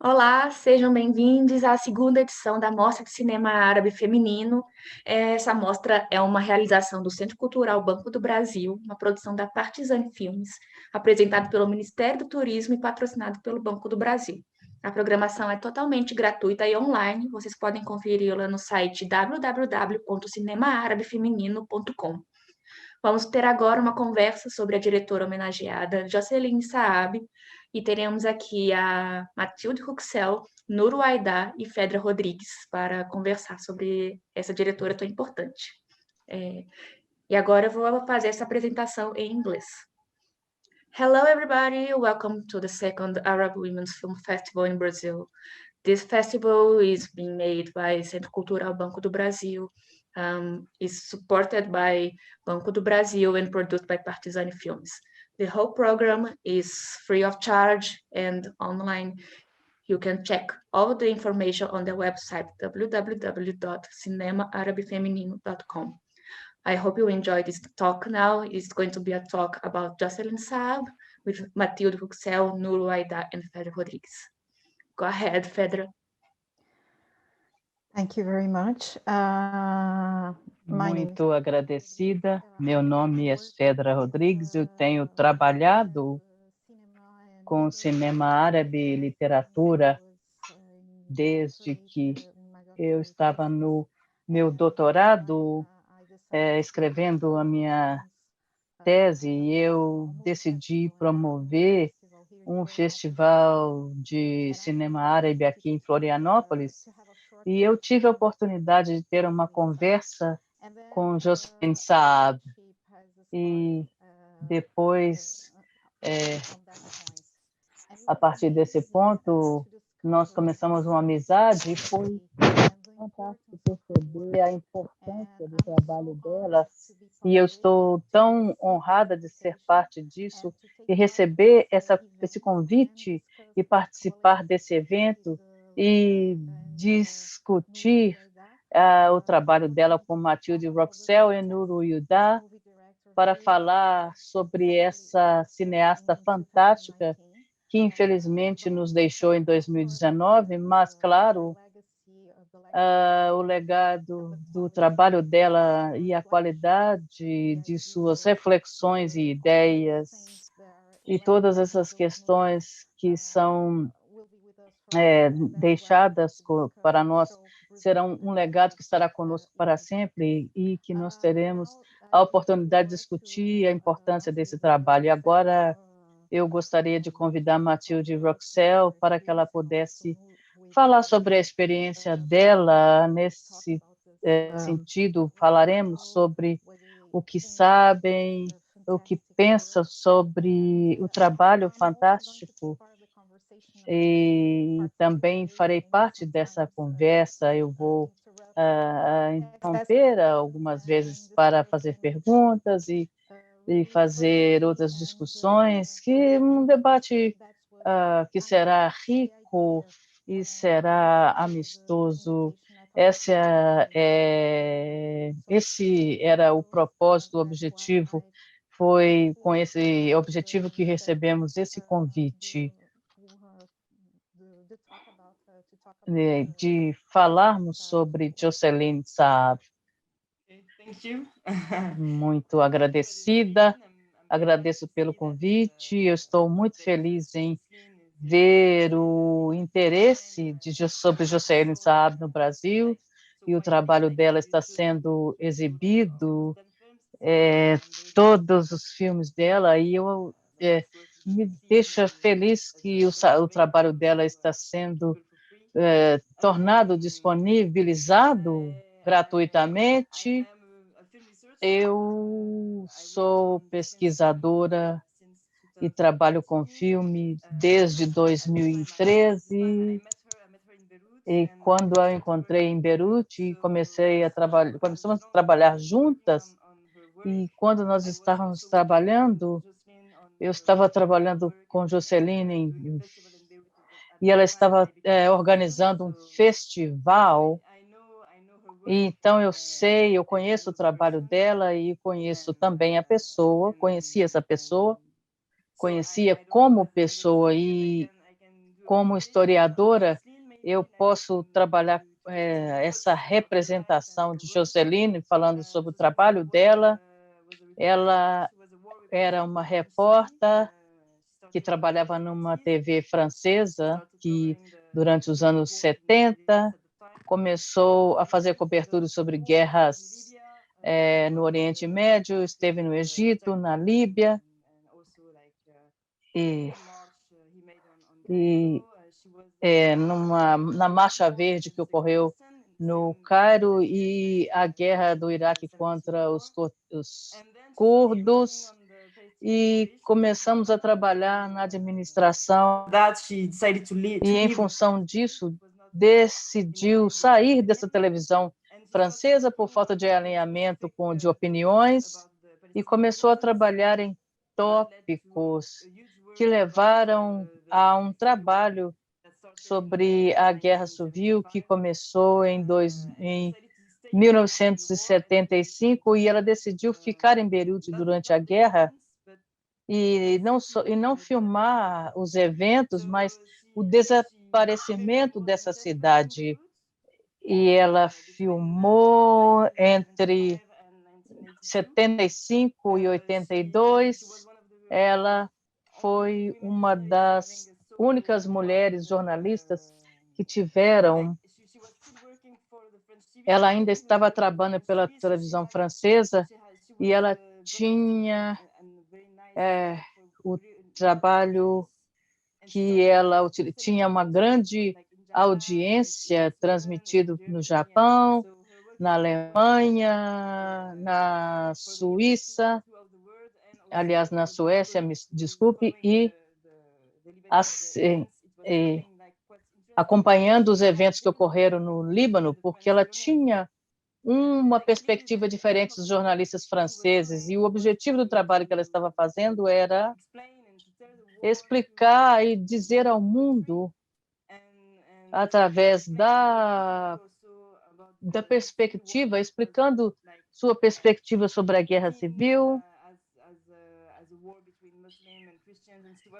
Olá, sejam bem-vindos à segunda edição da Mostra de Cinema Árabe Feminino. Essa mostra é uma realização do Centro Cultural Banco do Brasil, uma produção da Partizan Filmes, apresentado pelo Ministério do Turismo e patrocinado pelo Banco do Brasil. A programação é totalmente gratuita e online. Vocês podem conferi-la no site www.cinemaarabefeminino.com. Vamos ter agora uma conversa sobre a diretora homenageada Jocelyn Saab, e teremos aqui a Matilde Ruxel, Nuro Aidá e Fedra Rodrigues para conversar sobre essa diretora tão importante. E agora eu vou fazer essa apresentação em inglês. Hello, everybody. Welcome to the second Arab Women's Film Festival in Brazil. This festival is being made by Centro Cultural Banco do Brasil, is supported by Banco do Brasil and produced by Partizan Filmes. The whole program is free of charge and online. You can check all the information on the website www.cinemaarabefeminino.com. I hope you enjoy this talk now. It's going to be a talk about Jocelyn Saab with Matilde Ruxel, Nuro Aida, and Fedra Rodrigues. Go ahead, Fedra. Thank you very much. Muito agradecida. Meu nome é Fedra Rodrigues. Eu tenho trabalhado com cinema árabe e literatura desde que eu estava no meu doutorado, escrevendo a minha tese, e eu decidi promover um festival de cinema árabe aqui em Florianópolis, e eu tive a oportunidade de ter uma conversa com Jocelyn Saab, e depois, a partir desse ponto, nós começamos uma amizade, e foi fantástico perceber a importância do trabalho dela, e eu estou tão honrada de ser parte disso e receber esse convite e participar desse evento e discutir o trabalho dela com Matilde Ruxel e Nuro Aidá para falar sobre essa cineasta fantástica que infelizmente nos deixou em 2019, mas claro, o legado do trabalho dela e a qualidade de suas reflexões e ideias e todas essas questões que são deixadas para nós serão um legado que estará conosco para sempre e que nós teremos a oportunidade de discutir a importância desse trabalho. E agora eu gostaria de convidar Matilde Ruxel para que ela pudesse falar sobre a experiência dela nesse sentido. Falaremos sobre o que sabem, o que pensam sobre o trabalho fantástico, e também farei parte dessa conversa. Eu vou interromper algumas vezes para fazer perguntas e fazer outras discussões, que um debate que será rico e será amistoso. Esse era o propósito, o objetivo. Foi com esse objetivo que recebemos esse convite de falarmos sobre Jocelyn Saab. Muito agradecida, agradeço pelo convite. Eu estou muito feliz em ver o interesse sobre Jocelyn Saab no Brasil, e o trabalho dela está sendo exibido, todos os filmes dela, e me deixa feliz que o trabalho dela está sendo tornado disponibilizado gratuitamente. Eu sou pesquisadora e trabalho com filme desde 2013, e quando eu encontrei em Beirute, começamos a trabalhar juntas, e quando nós estávamos trabalhando, eu estava trabalhando com Jocelyn, e ela estava organizando um festival. E então eu conheço o trabalho dela e conheço também a pessoa, conhecia essa pessoa, conhecia como pessoa, e como historiadora, eu posso trabalhar essa representação de Jocelyne, falando sobre o trabalho dela. Ela era uma repórter que trabalhava numa TV francesa, que durante os anos 70 começou a fazer cobertura sobre guerras no Oriente Médio, esteve no Egito, na Líbia, na Marcha Verde que ocorreu no Cairo e a guerra do Iraque contra os curdos, e começamos a trabalhar na administração, e em função disso decidiu sair dessa televisão francesa por falta de alinhamento de opiniões e começou a trabalhar em tópicos que levaram a um trabalho sobre a Guerra Civil que começou em 1975, e ela decidiu ficar em Beirute durante a guerra e não filmar os eventos, mas o desaparecimento dessa cidade. E ela filmou entre 75 e 82. Ela foi uma das únicas mulheres jornalistas que tiveram. Ela ainda estava trabalhando pela televisão francesa e ela tinha o trabalho que ela tinha uma grande audiência transmitido no Japão, na Alemanha, na Suíça, aliás, na Suécia, me desculpe, e acompanhando os eventos que ocorreram no Líbano, porque ela tinha uma perspectiva diferente dos jornalistas franceses, e o objetivo do trabalho que ela estava fazendo era explicar e dizer ao mundo, através da perspectiva, explicando sua perspectiva sobre a guerra civil,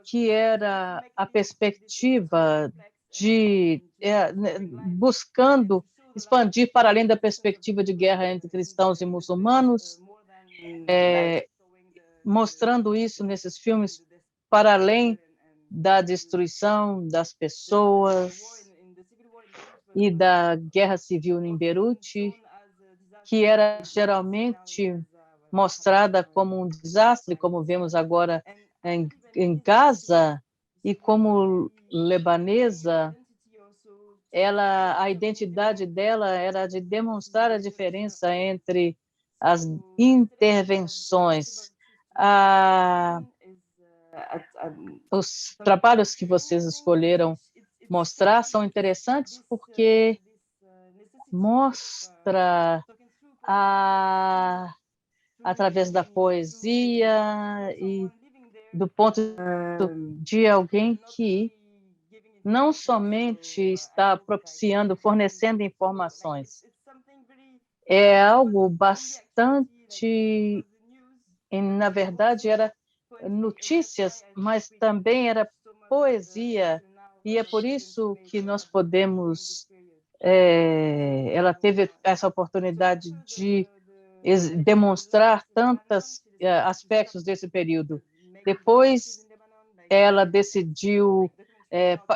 que era a perspectiva de buscando expandir para além da perspectiva de guerra entre cristãos e muçulmanos, mostrando isso nesses filmes para além da destruição das pessoas e da guerra civil em Beirute, que era geralmente mostrada como um desastre, como vemos agora em Gaza, e como lebanesa, a identidade dela era de demonstrar a diferença entre as intervenções. Os trabalhos que vocês escolheram mostrar são interessantes porque mostra através da poesia e do ponto de alguém que não somente está propiciando, fornecendo informações. É algo bastante, na verdade, era notícias, mas também era poesia, e é por isso que nós podemos. Ela teve essa oportunidade de demonstrar tantos aspectos desse período. Depois, ela decidiu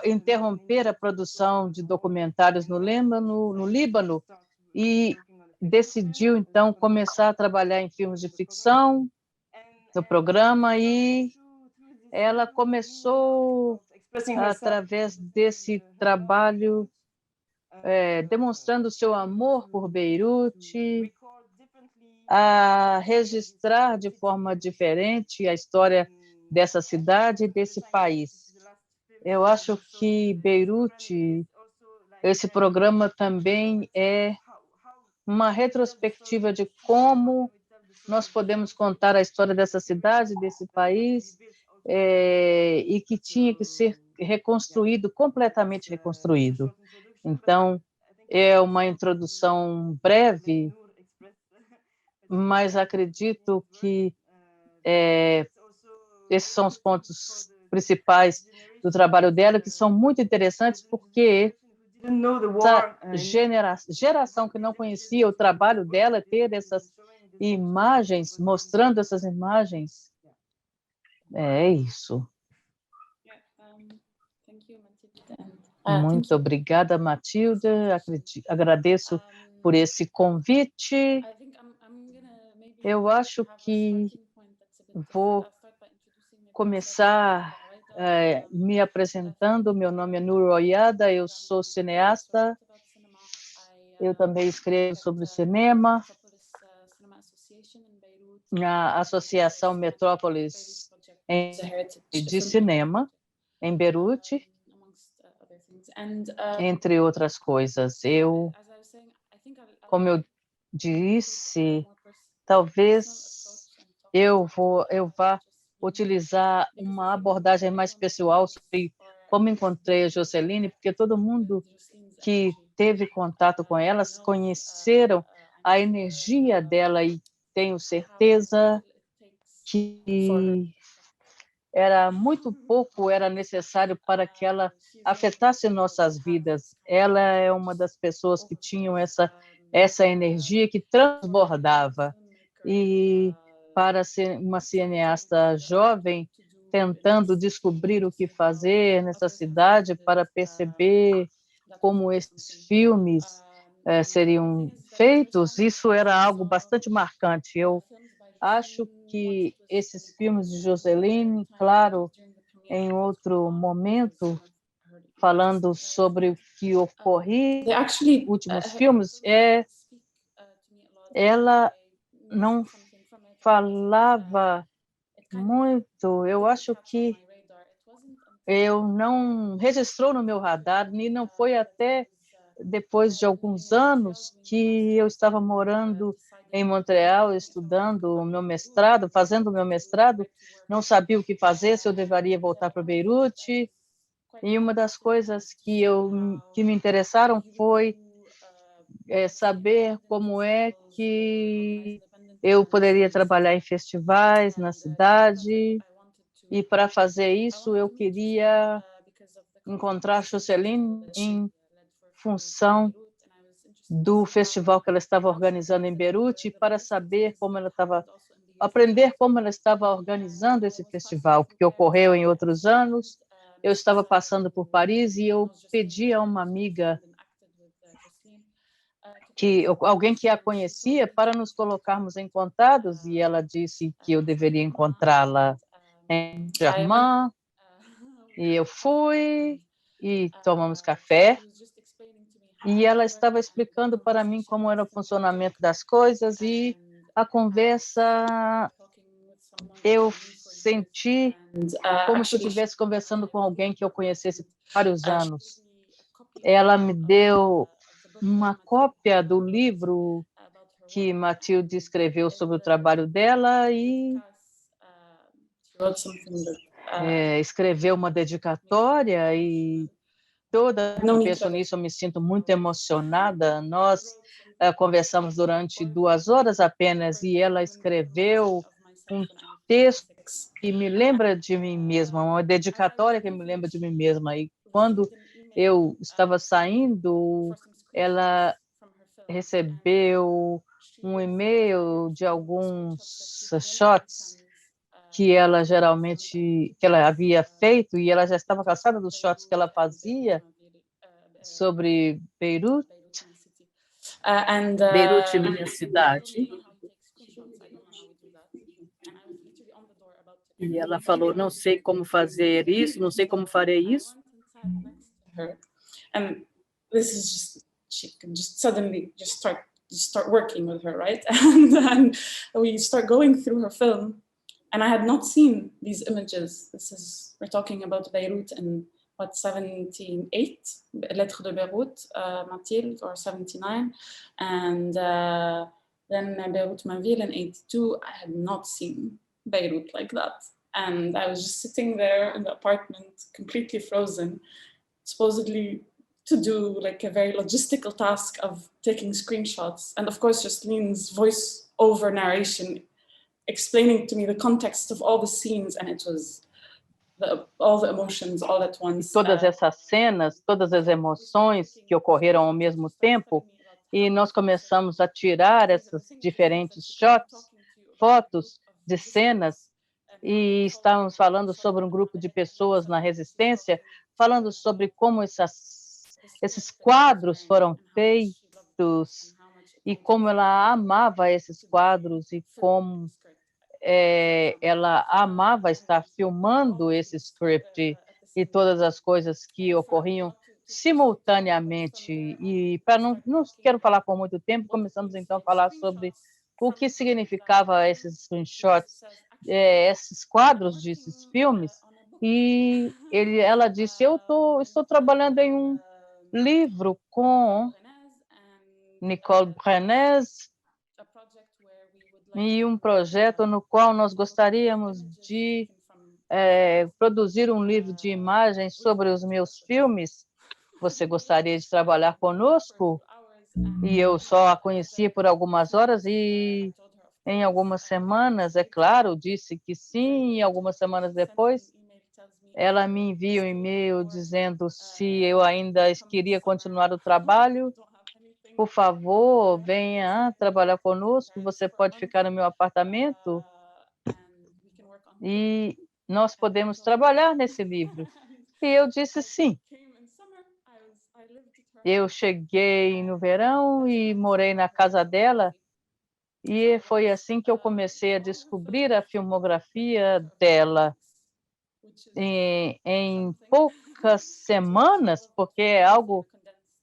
interromper a produção de documentários no Líbano, e decidiu, então, começar a trabalhar em filmes de ficção no programa, e ela começou, através desse trabalho, demonstrando seu amor por Beirute, a registrar de forma diferente a história dessa cidade e desse país. Eu acho que Beirute, esse programa também é uma retrospectiva de como nós podemos contar a história dessa cidade, desse país, e que tinha que ser reconstruído, completamente reconstruído. Então, é uma introdução breve, mas acredito que esses são os pontos principais do trabalho dela, que são muito interessantes, porque essa geração que não conhecia o trabalho dela, ter essas imagens, mostrando essas imagens, é isso. Muito obrigada, Matilda. Agradeço por esse convite. Eu acho que vou começar me apresentando. Meu nome é Nur Oyada, eu sou cineasta. Eu também escrevo sobre cinema na Associação Metrópolis de Cinema, em Beirute, entre outras coisas. Como eu disse, talvez eu vá utilizar uma abordagem mais pessoal sobre como encontrei a Joseline, porque todo mundo que teve contato com elas conheceram a energia dela e tenho certeza que era muito pouco era necessário para que ela afetasse nossas vidas. Ela é uma das pessoas que tinham essa energia que transbordava. E para ser uma cineasta jovem, tentando descobrir o que fazer nessa cidade para perceber como esses filmes seriam feitos, isso era algo bastante marcante. Eu acho que esses filmes de Joseline, claro, em outro momento, falando sobre o que ocorria nos últimos filmes, ela não falava muito. Eu acho que eu não registrou no meu radar, e não foi até depois de alguns anos que eu estava morando em Montreal, estudando o meu mestrado, fazendo o meu mestrado, não sabia o que fazer, se eu deveria voltar para Beirute. E uma das coisas que me interessaram foi saber como é que eu poderia trabalhar em festivais na cidade. E para fazer isso, eu queria encontrar Joseline em função do festival que ela estava organizando em Beirute, para saber como ela estava, aprender como ela estava organizando esse festival, que ocorreu em outros anos. Eu estava passando por Paris e eu pedi a uma amiga, alguém que a conhecia, para nos colocarmos em contatos, e ela disse que eu deveria encontrá-la em Germain, e eu fui e tomamos café. E ela estava explicando para mim como era o funcionamento das coisas, e a conversa, eu senti como se eu estivesse conversando com alguém que eu conhecesse há vários anos. Ela me deu uma cópia do livro que Matilde escreveu sobre o trabalho dela e escreveu uma dedicatória, e toda vez que eu penso nisso, eu me sinto muito emocionada. Nós conversamos durante 2 horas apenas, e ela escreveu um texto que me lembra de mim mesma, uma dedicatória que me lembra de mim mesma. E quando eu estava saindo, ela recebeu um e-mail de alguns shots que ela havia feito, e ela já estava cansada dos shots que ela fazia sobre Beirute. Beirute, minha cidade. E ela falou, não sei como fazer isso, não sei como farei isso. And this is just, she can just suddenly start working with her, right? And then we start going through her film. And I had not seen these images. We're talking about Beirut in what, 78, Lettres de Beirut, Mathilde, or 79. And then Beirut Ma Ville in 82, I had not seen Beirut like that. And I was just sitting there in the apartment, completely frozen, supposedly to do like a very logistical task of taking screenshots. And of course, Joceline's voice over narration explaining to me the context of all the scenes, and it was all the emotions all at once. Todas essas cenas, todas as emoções que ocorreram ao mesmo tempo, e nós começamos a tirar essas diferentes shots, fotos de cenas, e estávamos falando sobre um grupo de pessoas na resistência, falando sobre como esses quadros foram feitos e como ela amava esses quadros e como ela amava estar filmando esse script e todas as coisas que ocorriam simultaneamente. E para não quero falar por muito tempo, começamos então a falar sobre o que significava esses screenshots, esses quadros desses filmes. E ela disse: estou trabalhando em um livro com Nicole Brenes e um projeto no qual nós gostaríamos de produzir um livro de imagens sobre os meus filmes. Você gostaria de trabalhar conosco? E eu só a conheci por algumas horas e em algumas semanas, é claro, disse que sim, e algumas semanas depois ela me envia um e-mail dizendo se eu ainda queria continuar o trabalho. Por favor, venha trabalhar conosco, você pode ficar no meu apartamento e nós podemos trabalhar nesse livro. E eu disse sim. Eu cheguei no verão e morei na casa dela, e foi assim que eu comecei a descobrir a filmografia dela em poucas semanas, porque é algo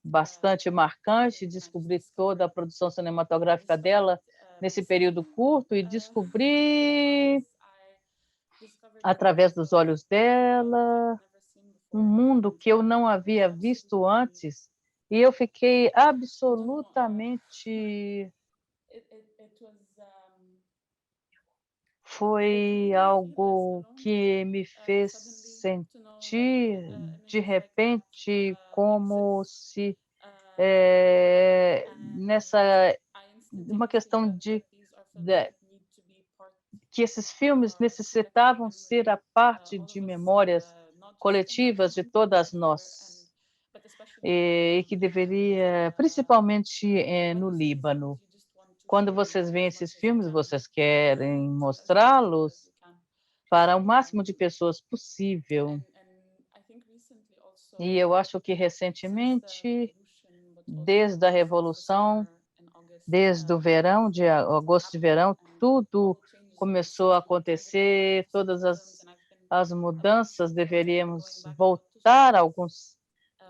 bastante marcante descobrir toda a produção cinematográfica dela nesse período curto e descobrir através dos olhos dela um mundo que eu não havia visto antes, e eu fiquei absolutamente. Foi algo que me fez sentir, de repente, como se nessa uma questão que esses filmes necessitavam ser a parte de memórias coletivas de todas nós, e que deveria, principalmente no Líbano. Quando vocês veem esses filmes, vocês querem mostrá-los para o máximo de pessoas possível. E eu acho que recentemente, desde a Revolução, desde o verão, de agosto de verão, tudo começou a acontecer, todas as mudanças, deveríamos voltar a alguns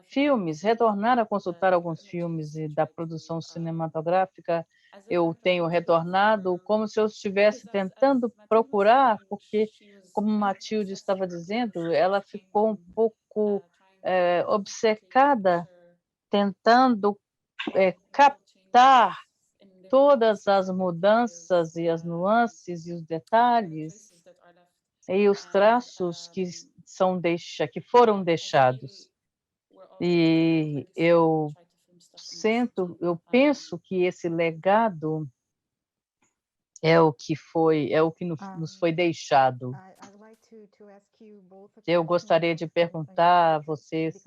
filmes, retornar a consultar alguns filmes da produção cinematográfica. Eu tenho retornado como se eu estivesse tentando procurar, porque, como Matilde estava dizendo, ela ficou um pouco obcecada, tentando captar todas as mudanças e as nuances e os detalhes e os traços que foram deixados. E eu penso que esse legado é o que nos foi deixado. Eu gostaria de perguntar a vocês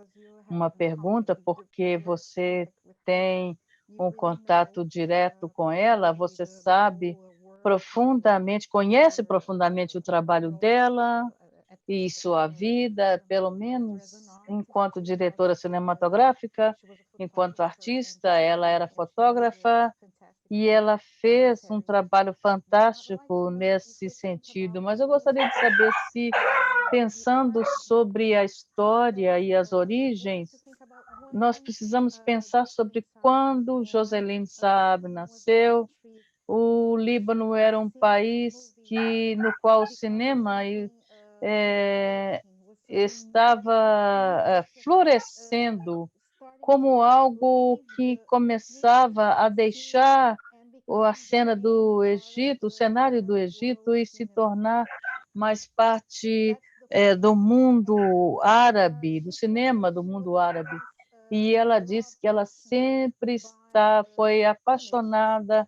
uma pergunta, porque você tem um contato direto com ela, você sabe profundamente, conhece profundamente o trabalho dela e sua vida, pelo menos enquanto diretora cinematográfica, enquanto artista, ela era fotógrafa e ela fez um trabalho fantástico nesse sentido. Mas eu gostaria de saber se, pensando sobre a história e as origens, nós precisamos pensar sobre quando Joseline Saab nasceu. O Líbano era um país no qual o cinema estava florescendo como algo que começava a deixar a cena do Egito, o cenário do Egito, e se tornar mais parte do mundo árabe, do cinema do mundo árabe. E ela disse que ela sempre foi apaixonada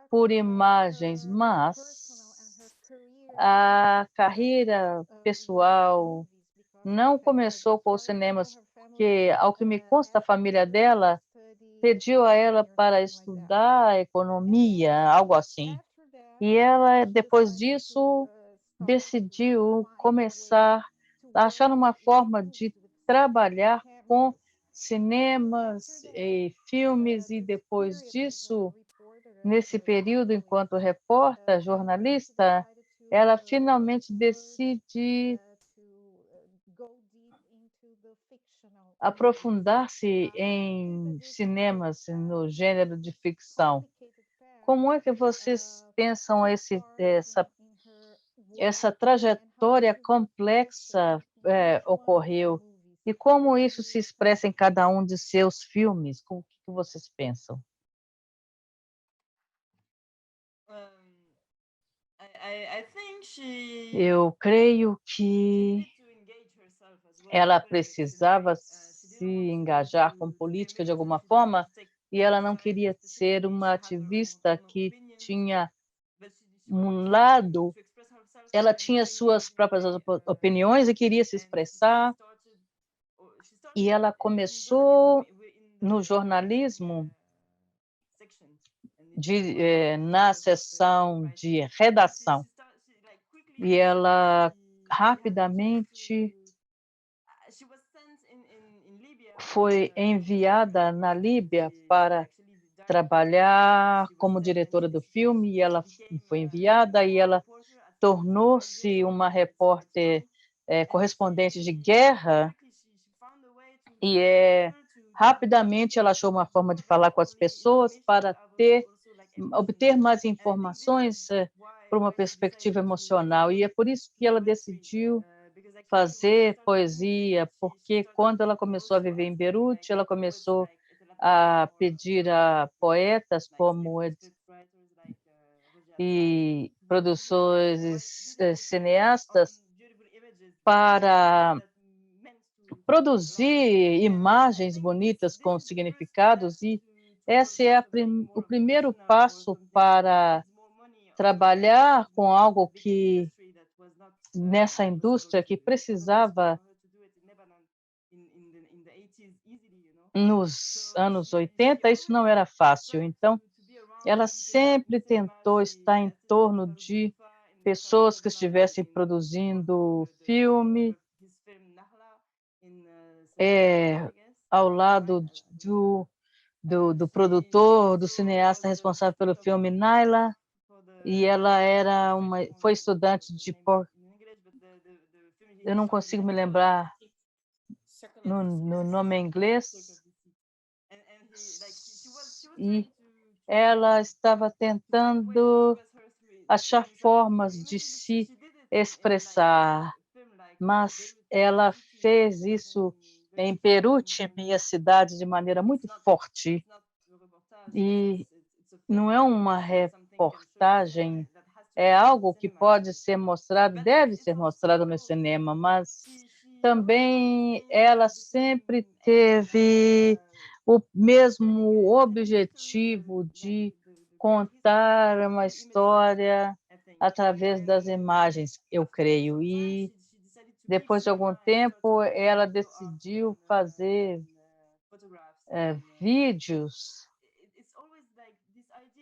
por imagens, mas a carreira pessoal não começou com os cinemas, porque, ao que me consta, a família dela pediu a ela para estudar economia, algo assim. E ela, depois disso, decidiu começar a achar uma forma de trabalhar com cinemas e filmes, e depois disso, nesse período, enquanto repórter, jornalista, ela finalmente decide aprofundar-se em cinemas, no gênero de ficção. Como é que vocês pensam essa trajetória complexa ocorreu, e como isso se expressa em cada um de seus filmes? O que vocês pensam? Eu creio que ela precisava se engajar com política de alguma forma, e ela não queria ser uma ativista que tinha um lado. Ela tinha suas próprias opiniões e queria se expressar, e ela começou no jornalismo na seção de redação, e ela rapidamente foi enviada na Líbia para trabalhar como diretora do filme, e ela foi enviada e ela tornou-se uma repórter correspondente de guerra, e rapidamente ela achou uma forma de falar com as pessoas para obter mais informações por uma perspectiva emocional, e é por isso que ela decidiu fazer poesia, porque quando ela começou a viver em Beirute, ela começou a pedir a poetas e produtores cineastas para produzir imagens bonitas com significados, e esse é o primeiro passo para trabalhar com algo que, nessa indústria, que precisava nos anos 80, isso não era fácil. Então, ela sempre tentou estar em torno de pessoas que estivessem produzindo filme, ao lado do produtor, do cineasta responsável pelo filme, Naila, e ela foi estudante de... Eu não consigo me lembrar no nome em inglês, e ela estava tentando achar formas de se expressar, mas ela fez isso em Beirute, minha cidade, de maneira muito forte. E não é uma reportagem, é algo que pode ser mostrado, deve ser mostrado no cinema, mas também ela sempre teve o mesmo objetivo de contar uma história através das imagens, eu creio. E depois de algum tempo, ela decidiu fazer vídeos.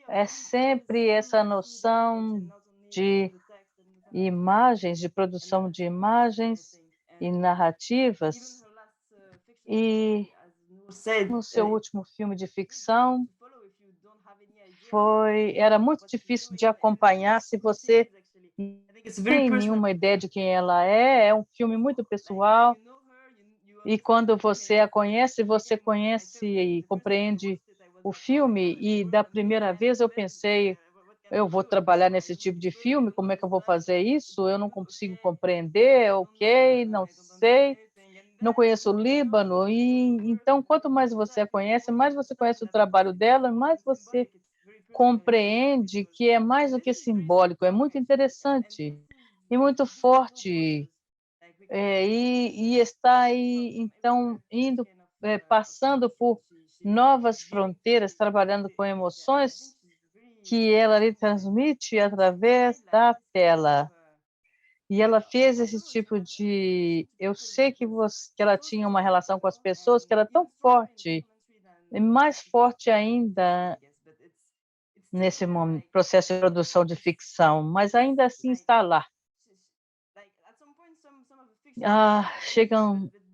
É sempre essa noção de imagens, de produção de imagens e narrativas. E no seu último filme de ficção, era muito difícil de acompanhar se você não tem nenhuma ideia de quem ela é. É um filme muito pessoal, e quando você a conhece, você conhece e compreende o filme. E da primeira vez eu pensei, eu vou trabalhar nesse tipo de filme, como é que eu vou fazer isso? Eu não consigo compreender, ok, não sei, não conheço o Líbano. E então, quanto mais você a conhece, mais você conhece o trabalho dela, mais você compreende que é mais do que simbólico, é muito interessante e muito forte. E está aí, então, passando por novas fronteiras, trabalhando com emoções que ela lhe transmite através da tela. E ela fez esse tipo de... Eu sei que ela tinha uma relação com as pessoas que era tão forte, e mais forte ainda nesse processo de produção de ficção, mas ainda assim está lá. Chega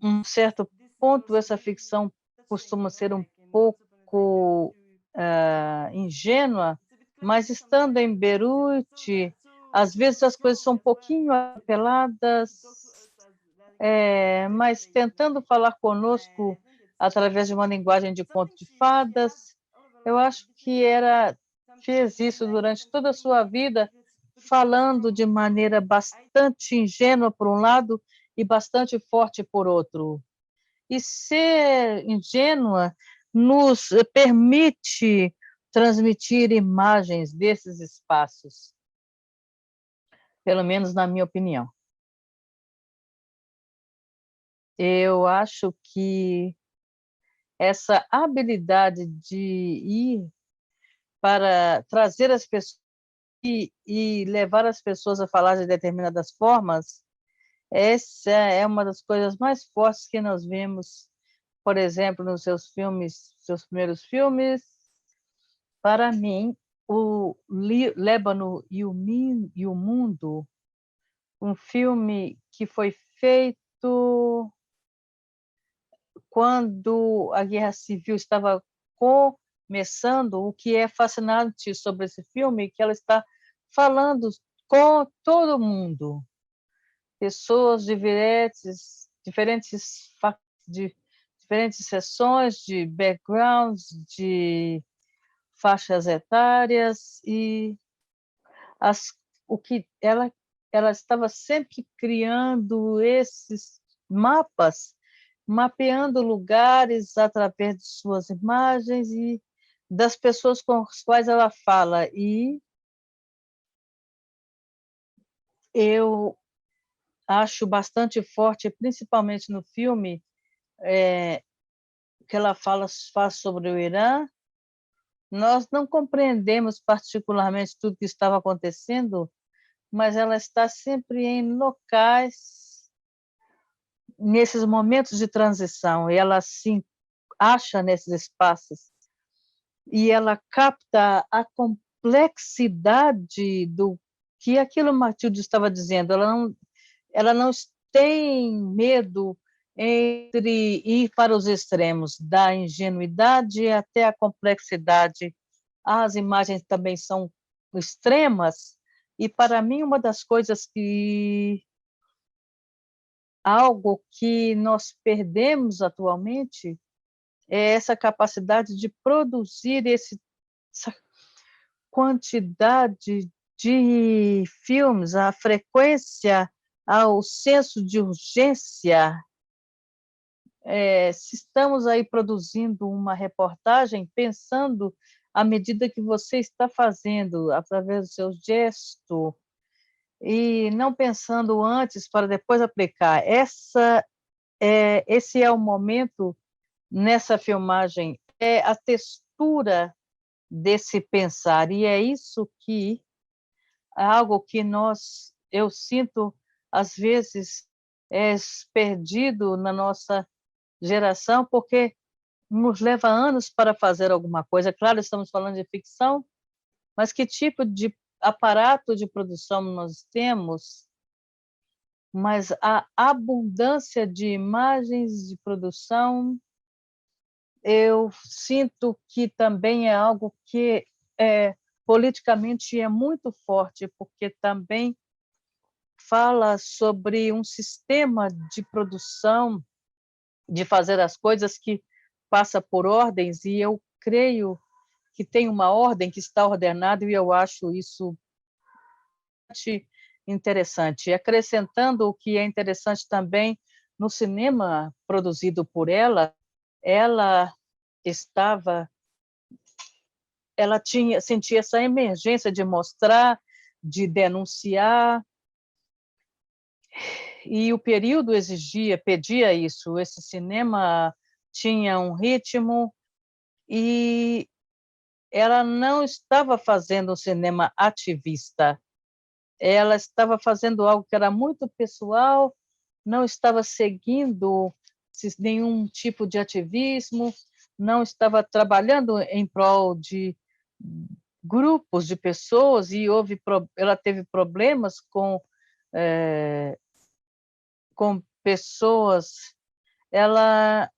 um certo ponto, essa ficção costuma ser um pouco ingênua, mas estando em Beirute, às vezes as coisas são um pouquinho apeladas, mas tentando falar conosco através de uma linguagem de conto de fadas. Eu acho que fez isso durante toda a sua vida, falando de maneira bastante ingênua por um lado e bastante forte por outro. E ser ingênua nos permite transmitir imagens desses espaços, pelo menos na minha opinião. Eu acho que essa habilidade de ir para trazer as pessoas e levar as pessoas a falar de determinadas formas, essa é uma das coisas mais fortes que nós vemos, por exemplo, nos seus primeiros filmes. Para mim, o Líbano e o Mundo, um filme que foi feito quando a Guerra Civil estava começando. O que é fascinante sobre esse filme é que ela está falando com todo mundo, pessoas de diferentes seções, de backgrounds, de faixas etárias, e o que ela estava sempre criando esses mapas, mapeando lugares através de suas imagens e das pessoas com as quais ela fala. E eu acho bastante forte, principalmente no filme, que ela faz sobre o Irã. Nós não compreendemos particularmente tudo que estava acontecendo, mas ela está sempre em locais, nesses momentos de transição, e ela se acha nesses espaços, e ela capta a complexidade do que aquilo Matilde estava dizendo. Ela não tem medo entre ir para os extremos, da ingenuidade até a complexidade. As imagens também são extremas, e para mim uma das coisas algo que nós perdemos atualmente é essa capacidade de produzir essa quantidade de filmes, a frequência, ao senso de urgência. Se estamos aí produzindo uma reportagem, pensando à medida que você está fazendo, através do seu gesto, e não pensando antes para depois aplicar. Esse é o momento nessa filmagem, é a textura desse pensar, e é isso que é algo que eu sinto às vezes perdido na nossa geração, porque nos leva anos para fazer alguma coisa. Claro, estamos falando de ficção, mas que tipo de aparato de produção nós temos? Mas a abundância de imagens de produção, eu sinto que também é algo que politicamente é muito forte, porque também fala sobre um sistema de produção, de fazer as coisas que passa por ordens, e eu creio que tem uma ordem que está ordenada, e eu acho isso interessante. E acrescentando o que é interessante também no cinema produzido por ela sentia essa emergência de mostrar, de denunciar, e o período pedia isso. Esse cinema tinha um ritmo, e ela não estava fazendo um cinema ativista, ela estava fazendo algo que era muito pessoal, não estava seguindo nenhum tipo de ativismo, não estava trabalhando em prol de grupos de pessoas e ela teve problemas com pessoas. Ela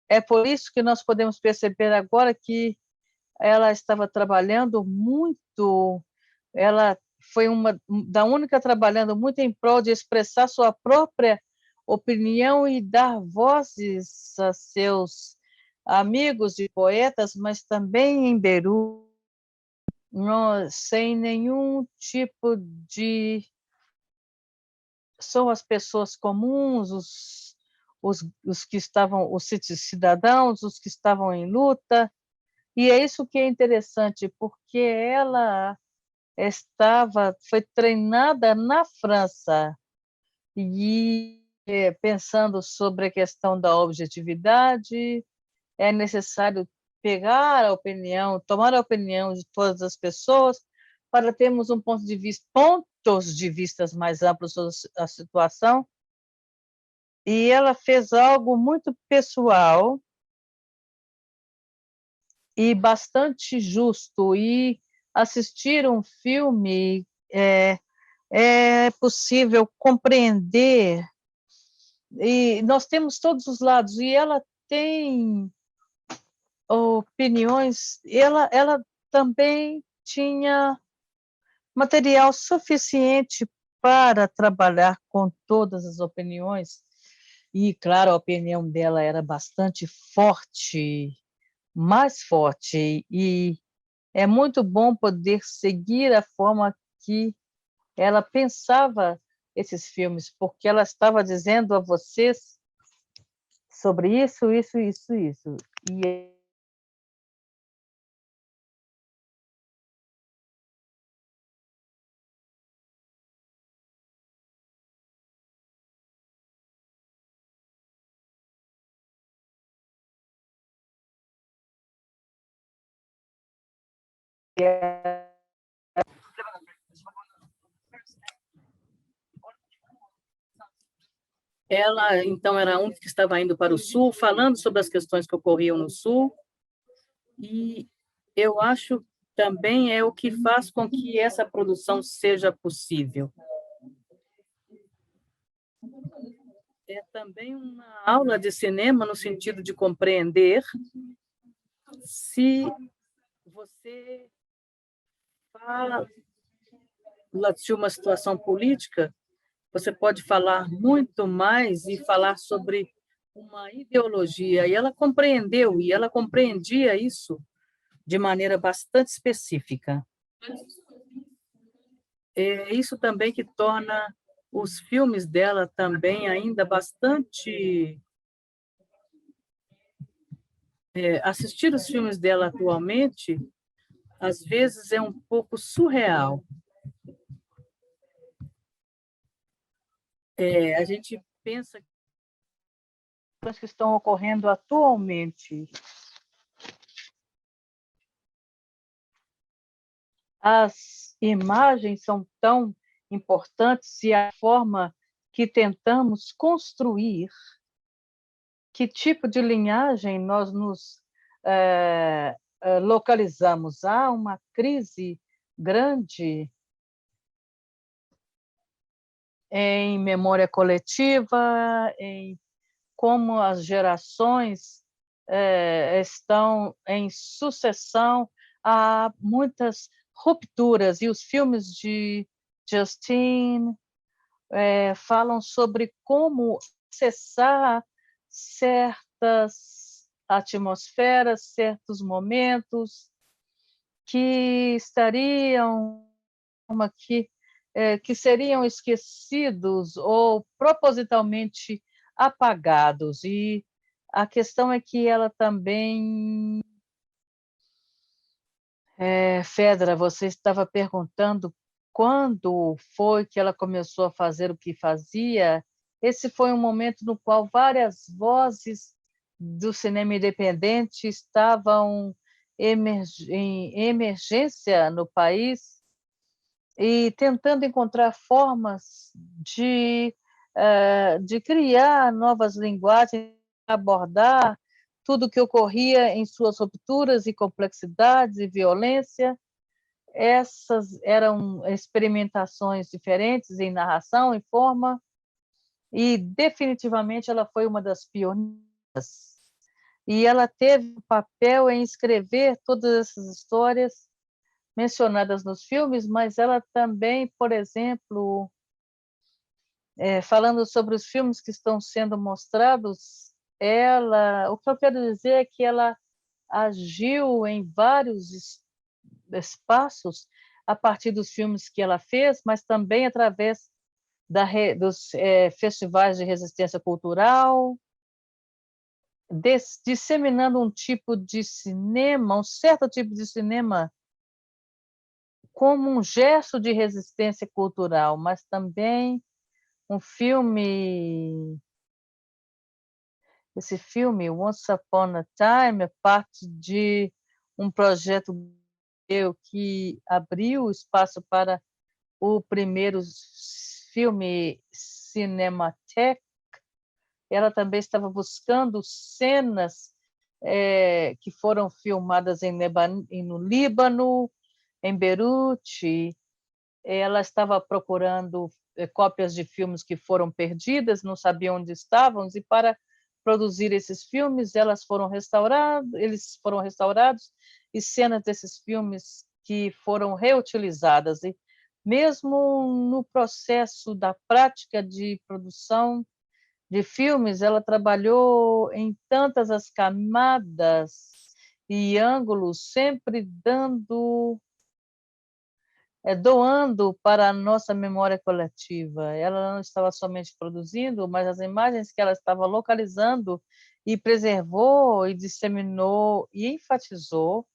é por isso que nós podemos perceber agora que ela estava trabalhando muito, ela foi uma da única trabalhando muito em prol de expressar sua própria opinião e dar vozes a seus amigos e poetas, mas também em Beirute, sem nenhum tipo de... São as pessoas comuns, os que estavam, os cidadãos, os que estavam em luta, e é isso que é interessante, porque ela foi treinada na França e pensando sobre a questão da objetividade, é necessário tomar a opinião de todas as pessoas para termos pontos de vista mais amplos sobre a situação. E ela fez algo muito pessoal e bastante justo. E assistir um filme é possível compreender. E nós temos todos os lados. E ela tem opiniões. Ela também tinha material suficiente para trabalhar com todas as opiniões. E, claro, a opinião dela era bastante forte, mais forte, e é muito bom poder seguir a forma que ela pensava esses filmes, porque ela estava dizendo a vocês sobre isso, isso, isso, isso. E ela, então, era a única que estava indo para o Sul, falando sobre as questões que ocorriam no Sul, e eu acho também é o que faz com que essa produção seja possível. É também uma aula de cinema no sentido de compreender se você fala de uma situação política, você pode falar muito mais e falar sobre uma ideologia. E ela compreendeu, e ela compreendia isso de maneira bastante específica. É isso também que torna os filmes dela também ainda bastante... assistir os filmes dela atualmente, às vezes, é um pouco surreal. A gente pensa que estão ocorrendo atualmente. As imagens são tão importantes e a forma que tentamos construir, que tipo de linhagem nós nos localizamos. Há uma crise grande em memória coletiva, em como as gerações estão em sucessão, há muitas rupturas, e os filmes de Justine falam sobre como acessar certas atmosferas, certos momentos que estariam que seriam esquecidos ou propositalmente apagados. E a questão é que ela também... Fedra, você estava perguntando quando foi que ela começou a fazer o que fazia. Esse foi um momento no qual várias vozes do cinema independente estavam em emergência no país, e tentando encontrar formas de criar novas linguagens, abordar tudo o que ocorria em suas rupturas e complexidades e violência. Essas eram experimentações diferentes em narração, em forma, e definitivamente ela foi uma das pioneiras. E ela teve um papel em escrever todas essas histórias mencionadas nos filmes, mas ela também, por exemplo, falando sobre os filmes que estão sendo mostrados, o que eu quero dizer é que ela agiu em vários espaços a partir dos filmes que ela fez, mas também através dos festivais de resistência cultural, disseminando um tipo de cinema, um certo tipo de cinema, como um gesto de resistência cultural, mas também um filme, esse filme, Once Upon a Time, é parte de um projeto que abriu espaço para o primeiro filme Cinematheque. Ela também estava buscando cenas que foram filmadas no Líbano, em Beirute. Ela estava procurando cópias de filmes que foram perdidas, não sabia onde estavam, e para produzir esses filmes, eles foram restaurados, e cenas desses filmes que foram reutilizadas. E mesmo no processo da prática de produção de filmes, ela trabalhou em tantas as camadas e ângulos, sempre doando para a nossa memória coletiva. Ela não estava somente produzindo, mas as imagens que ela estava localizando e preservou e disseminou e enfatizou.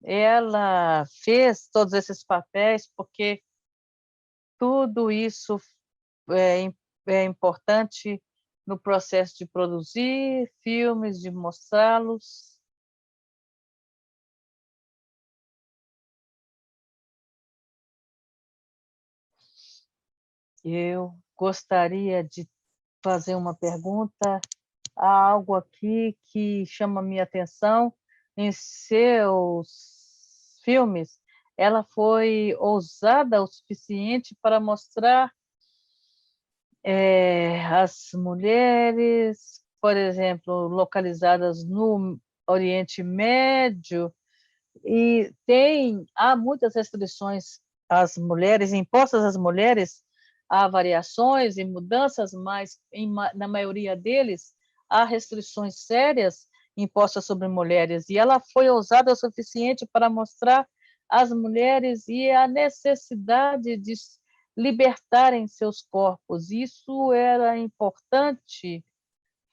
Ela fez todos esses papéis porque tudo isso é importante no processo de produzir filmes, de mostrá-los. Eu gostaria de fazer uma pergunta. Há algo aqui que chama minha atenção em seus filmes. Ela foi ousada o suficiente para mostrar as mulheres, por exemplo, localizadas no Oriente Médio, e há muitas restrições às mulheres, impostas às mulheres, há variações e mudanças, mas na maioria deles há restrições sérias impostas sobre mulheres, e ela foi ousada o suficiente para mostrar às mulheres e a necessidade de libertarem seus corpos. Isso era importante,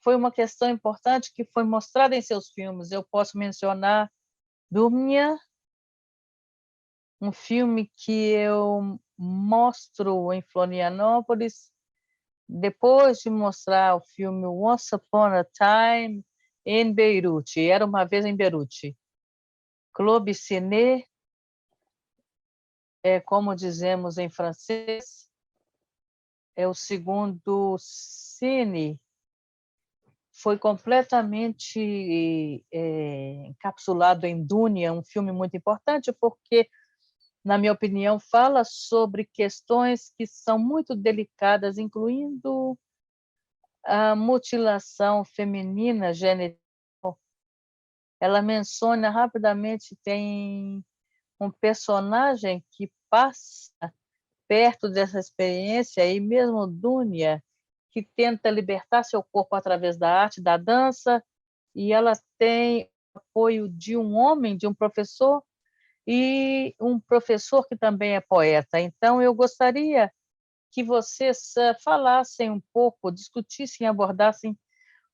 foi uma questão importante que foi mostrada em seus filmes. Eu posso mencionar Dúmia, um filme que eu mostro em Florianópolis, depois de mostrar o filme Once Upon a Time em Beirute, Era uma vez em Beirute. Club Ciné, como dizemos em francês, é o segundo cine, foi completamente encapsulado em Dunia, um filme muito importante, porque, na minha opinião, fala sobre questões que são muito delicadas, incluindo a mutilação feminina genital. Ela menciona rapidamente, tem um personagem que passa perto dessa experiência, e mesmo Dunia, que tenta libertar seu corpo através da arte, da dança, e ela tem apoio de um homem, de um professor, e um professor que também é poeta. Então, eu gostaria que vocês falassem um pouco, discutissem, abordassem.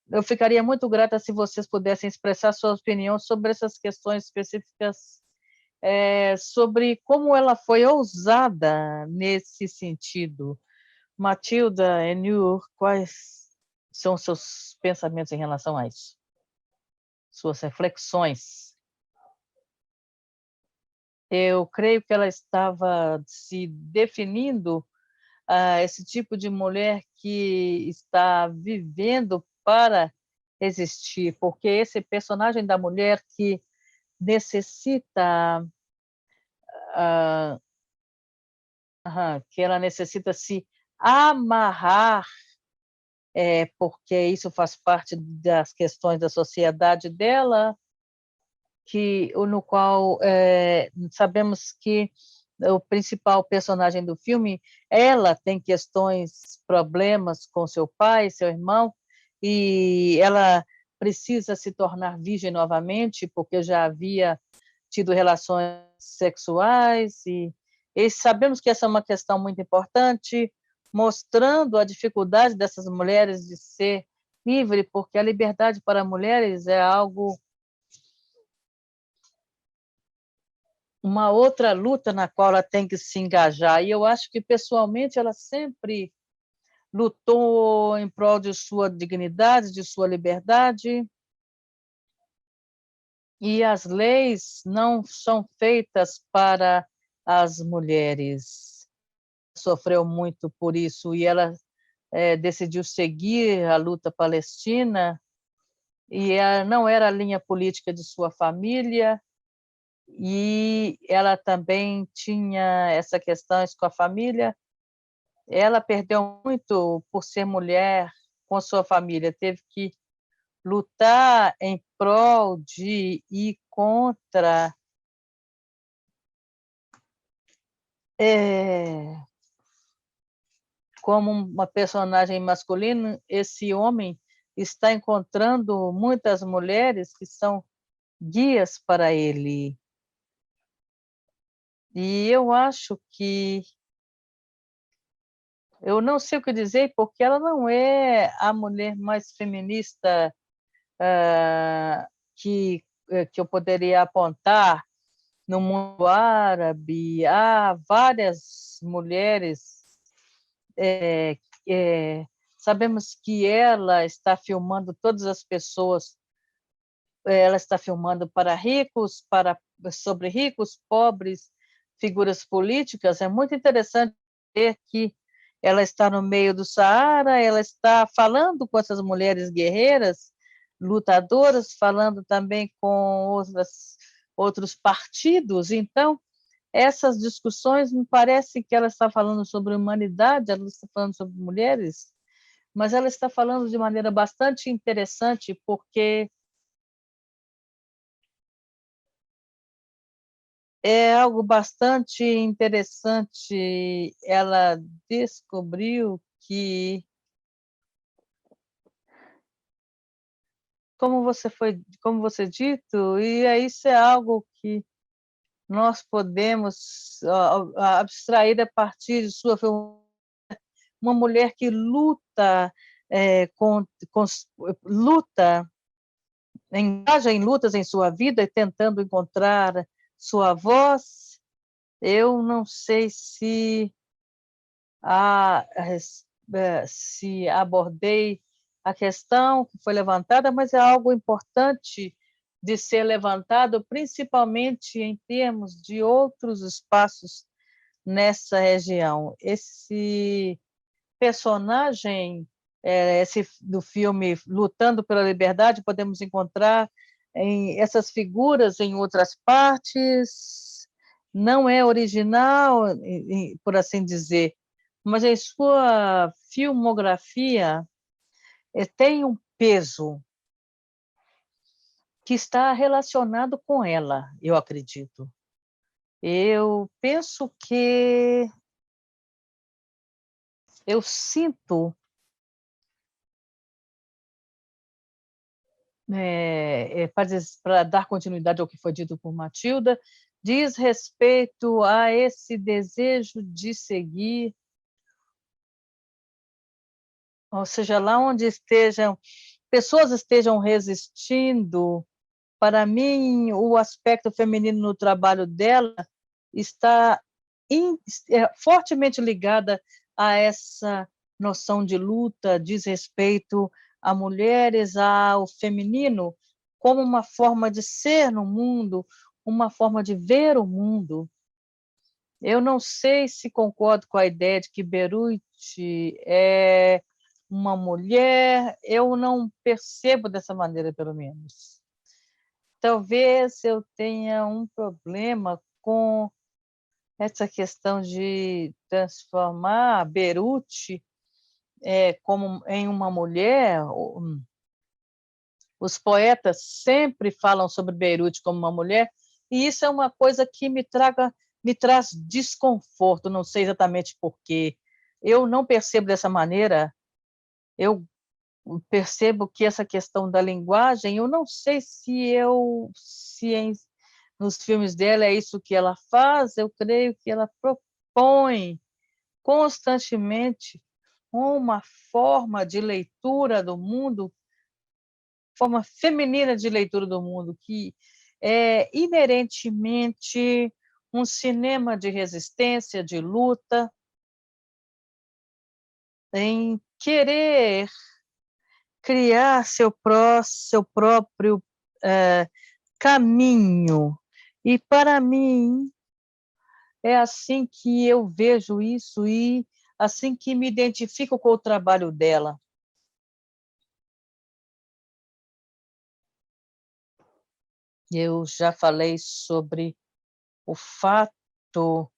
Eu ficaria muito grata se vocês pudessem expressar sua opinião sobre essas questões específicas, sobre como ela foi ousada nesse sentido. Matilda Enur, quais são seus pensamentos em relação a isso? Suas reflexões? Eu creio que ela estava se definindo esse tipo de mulher que está vivendo para existir, porque esse personagem da mulher que necessita, ah, que ela necessita se amarrar, porque isso faz parte das questões da sociedade dela, no qual sabemos que o principal personagem do filme, ela tem questões, problemas com seu pai, seu irmão, e ela precisa se tornar virgem novamente, porque já havia tido relações sexuais, e sabemos que essa é uma questão muito importante, mostrando a dificuldade dessas mulheres de ser livre, porque a liberdade para mulheres é algo, uma outra luta na qual ela tem que se engajar. E eu acho que, pessoalmente, ela sempre lutou em prol de sua dignidade, de sua liberdade, e as leis não são feitas para as mulheres. Sofreu muito por isso, e ela decidiu seguir a luta palestina, e ela não era a linha política de sua família, e ela também tinha essa questão com a família. Ela perdeu muito por ser mulher com sua família, teve que lutar em prol de ir contra como uma personagem masculina, esse homem está encontrando muitas mulheres que são guias para ele. E eu acho que eu não sei o que dizer, porque ela não é a mulher mais feminista que eu poderia apontar no mundo árabe. Há várias mulheres. Sabemos que ela está filmando todas as pessoas. Ela está filmando para ricos, sobre ricos, pobres, figuras políticas. É muito interessante ver que ela está no meio do Saara, ela está falando com essas mulheres guerreiras, lutadoras, falando também com outros partidos. Então, essas discussões, me parece que ela está falando sobre humanidade, ela está falando sobre mulheres, mas ela está falando de maneira bastante interessante, porque é algo bastante interessante. Ela descobriu que, como você dito, e isso é algo que nós podemos abstrair a partir de sua uma mulher que luta, luta, engaja em lutas em sua vida, tentando encontrar sua voz. Eu não sei se abordei a questão que foi levantada, mas é algo importante de ser levantado, principalmente em termos de outros espaços nessa região. Esse personagem do filme Lutando pela Liberdade, podemos encontrar essas figuras em outras partes. Não é original, por assim dizer, mas em sua filmografia tem um peso que está relacionado com ela, eu acredito. Eu penso que eu sinto, para dar continuidade ao que foi dito por Matilda, diz respeito a esse desejo de seguir, ou seja, lá onde pessoas estejam resistindo. Para mim, o aspecto feminino no trabalho dela está fortemente ligada a essa noção de luta, diz respeito a mulheres, ao feminino, como uma forma de ser no mundo, uma forma de ver o mundo. Eu não sei se concordo com a ideia de que Beirute é uma mulher, eu não percebo dessa maneira, pelo menos. Talvez eu tenha um problema com essa questão de transformar Beirute como em uma mulher. Os poetas sempre falam sobre Beirute como uma mulher, e isso é uma coisa que me traz desconforto, não sei exatamente por quê. Eu não percebo dessa maneira, eu percebo que essa questão da linguagem, eu não sei nos filmes dela é isso que ela faz, eu creio que ela propõe constantemente uma forma de leitura do mundo, forma feminina de leitura do mundo, que é inerentemente um cinema de resistência, de luta, em querer criar seu próprio caminho. E, para mim, é assim que eu vejo isso e assim que me identifico com o trabalho dela. Eu já falei sobre o fato,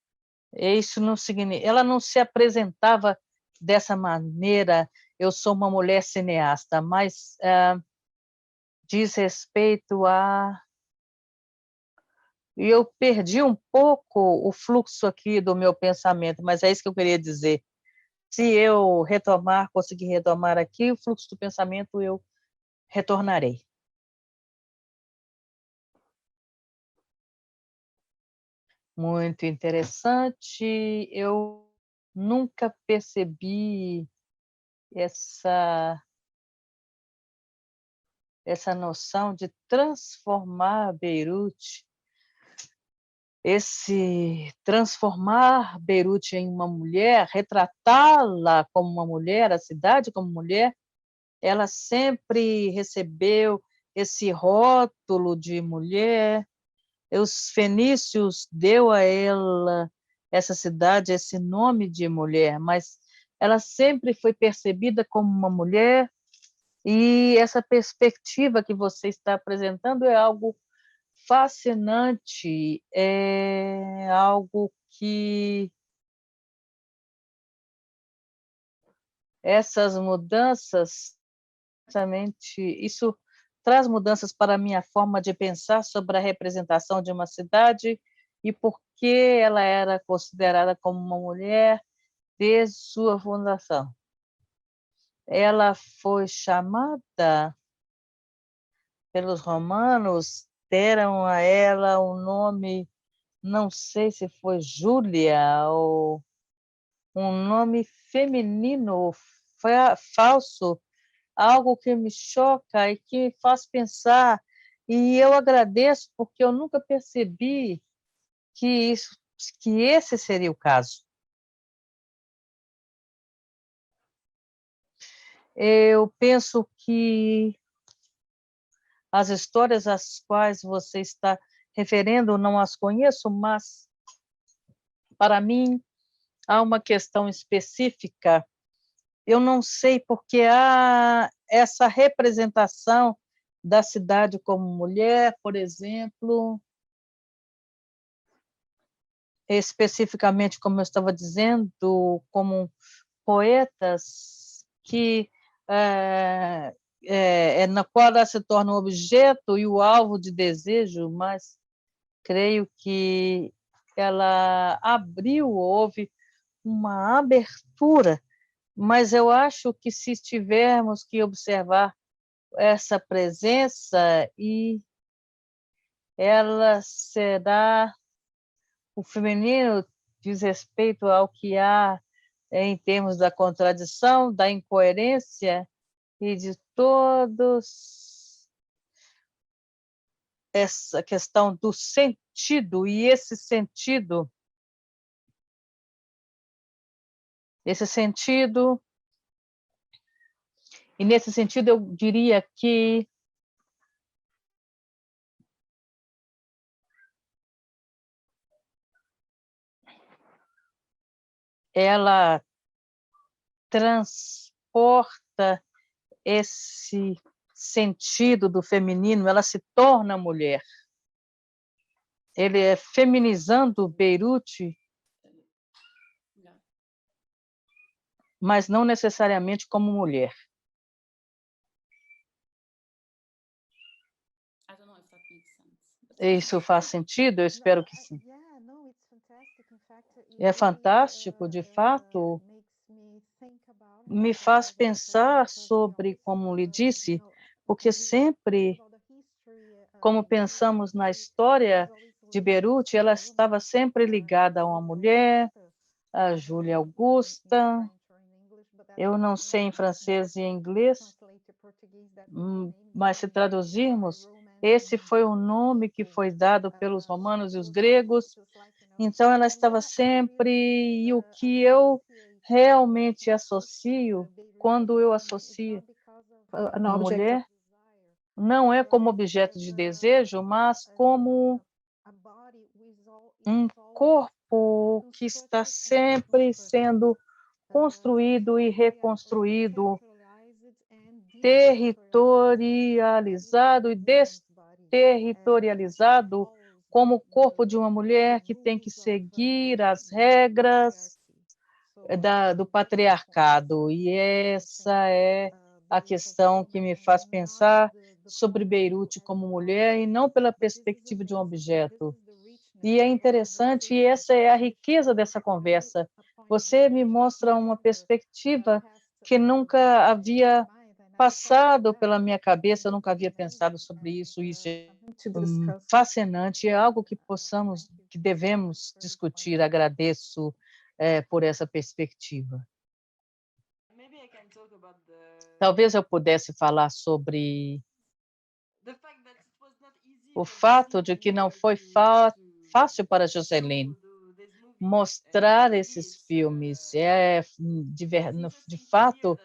isso não significa, ela não se apresentava dessa maneira, eu sou uma mulher cineasta, mas diz respeito a... E eu perdi um pouco o fluxo aqui do meu pensamento, mas é isso que eu queria dizer. Se eu conseguir retomar aqui o fluxo do pensamento, eu retornarei. Muito interessante. Eu nunca percebi essa noção de transformar Beirute, transformar Beirute em uma mulher, retratá-la como uma mulher, a cidade como mulher, ela sempre recebeu esse rótulo de mulher. Os fenícios deu a ela, essa cidade, esse nome de mulher, mas ela sempre foi percebida como uma mulher, e essa perspectiva que você está apresentando é algo fascinante, é algo que essas mudanças, exatamente, isso traz mudanças para a minha forma de pensar sobre a representação de uma cidade e por que ela era considerada como uma mulher desde sua fundação. Ela foi chamada pelos romanos, deram a ela um nome, não sei se foi Júlia ou um nome feminino falso, algo que me choca e que me faz pensar. E eu agradeço porque eu nunca percebi que esse seria o caso. Eu penso que as histórias às quais você está referindo, não as conheço, mas, para mim, há uma questão específica. Eu não sei porque há essa representação da cidade como mulher, por exemplo, especificamente, como eu estava dizendo, como poetas que na qual ela se torna um objeto e o alvo de desejo, mas creio que ela houve uma abertura, mas eu acho que se tivermos que observar essa presença, e ela será o feminino diz respeito ao que há em termos da contradição, da incoerência e de todos essa questão do sentido, e esse sentido, e nesse sentido eu diria que ela transporta esse sentido do feminino, ela se torna mulher. Ele é feminizando Beirute, mas não necessariamente como mulher. Isso faz sentido? Eu espero que sim. É fantástico, de fato. Me faz pensar sobre, como lhe disse, porque sempre, como pensamos na história de Beirute, ela estava sempre ligada a uma mulher, a Júlia Augusta. Eu não sei em francês e em inglês, mas se traduzirmos, esse foi o nome que foi dado pelos romanos e os gregos. Então, ela estava sempre... E o que eu realmente associo, quando eu associo a mulher, não é como objeto de desejo, mas como um corpo que está sempre sendo construído e reconstruído, territorializado e desterritorializado, como o corpo de uma mulher que tem que seguir as regras do patriarcado. E essa é a questão que me faz pensar sobre Beirute como mulher e não pela perspectiva de um objeto. E é interessante, e essa é a riqueza dessa conversa. Você me mostra uma perspectiva que nunca havia passado pela minha cabeça, eu nunca havia pensado sobre isso. Isso é fascinante, é algo que devemos discutir. Agradeço por essa perspectiva. Talvez eu pudesse falar sobre o fato de que não foi fácil para Joseline mostrar esses filmes. De fato,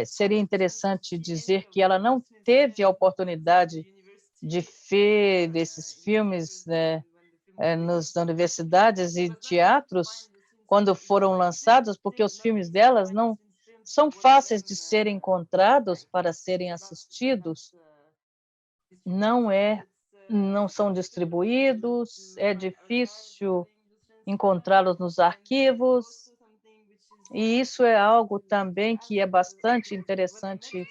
seria interessante dizer que ela não teve a oportunidade de ver esses filmes, né, nas universidades e teatros quando foram lançados, porque os filmes delas não são fáceis de serem encontrados para serem assistidos. Não são distribuídos, é difícil encontrá-los nos arquivos, e isso é algo também que é bastante interessante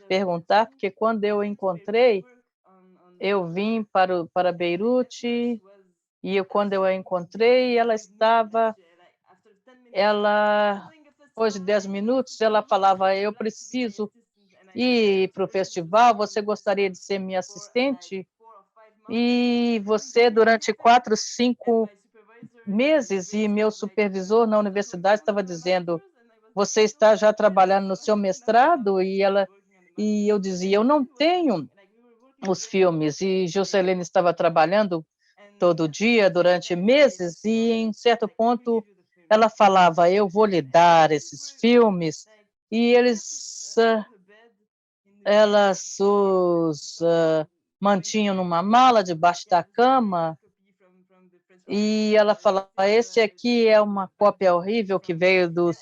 perguntar, porque quando eu encontrei, eu vim para Beirute, e quando eu a encontrei, depois de 10 minutos, ela falava, eu preciso ir para o festival, você gostaria de ser minha assistente? E você, durante 4, 5 meses, e meu supervisor na universidade estava dizendo, você está já trabalhando no seu mestrado? E eu dizia, eu não tenho os filmes. E Jocelyn estava trabalhando todo dia durante meses, e em certo ponto ela falava, eu vou lhe dar esses filmes, e elas os mantinham numa mala debaixo da cama, e ela falava, esse aqui é uma cópia horrível que veio dos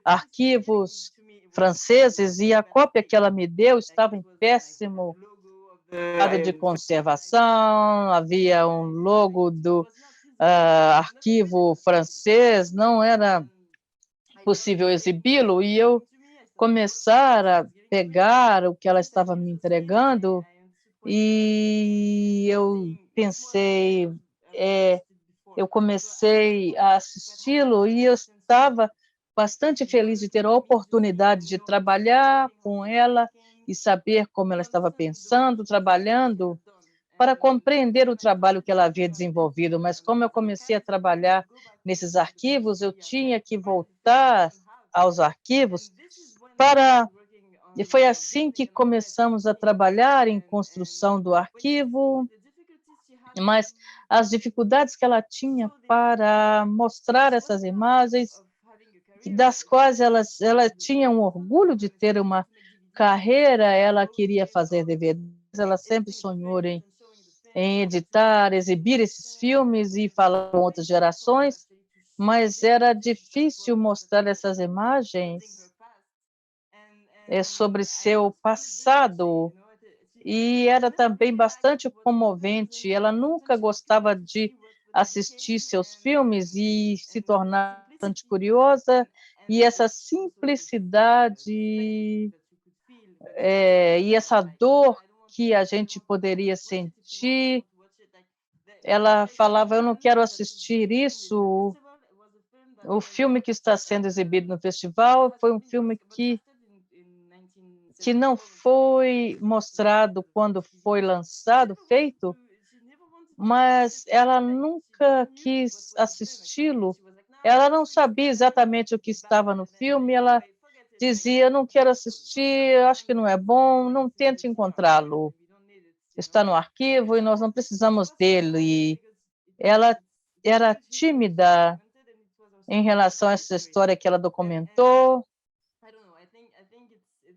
arquivos franceses, e a cópia que ela me deu estava em péssimo estado de conservação, havia um logo do arquivo francês, não era possível exibi-lo, e eu começar a pegar o que ela estava me entregando, e eu pensei, eu comecei a assisti-lo, e eu estava bastante feliz de ter a oportunidade de trabalhar com ela e saber como ela estava pensando, trabalhando, para compreender o trabalho que ela havia desenvolvido. Mas como eu comecei a trabalhar nesses arquivos, eu tinha que voltar aos arquivos e foi assim que começamos a trabalhar em construção do arquivo, mas as dificuldades que ela tinha para mostrar essas imagens, das quais ela tinha um orgulho de ter uma carreira, ela queria fazer DVDs, ela sempre sonhou em editar, exibir esses filmes e falar com outras gerações, mas era difícil mostrar essas imagens sobre seu passado, e era também bastante comovente. Ela nunca gostava de assistir seus filmes e se tornar bastante curiosa, e essa simplicidade e essa dor que a gente poderia sentir, ela falava, eu não quero assistir isso. O filme que está sendo exibido no festival foi um filme que não foi mostrado quando foi lançado, feito, mas ela nunca quis assisti-lo. Ela não sabia exatamente o que estava no filme, ela dizia, não quero assistir, acho que não é bom, não tente encontrá-lo. Está no arquivo e nós não precisamos dele. E ela era tímida em relação a essa história que ela documentou,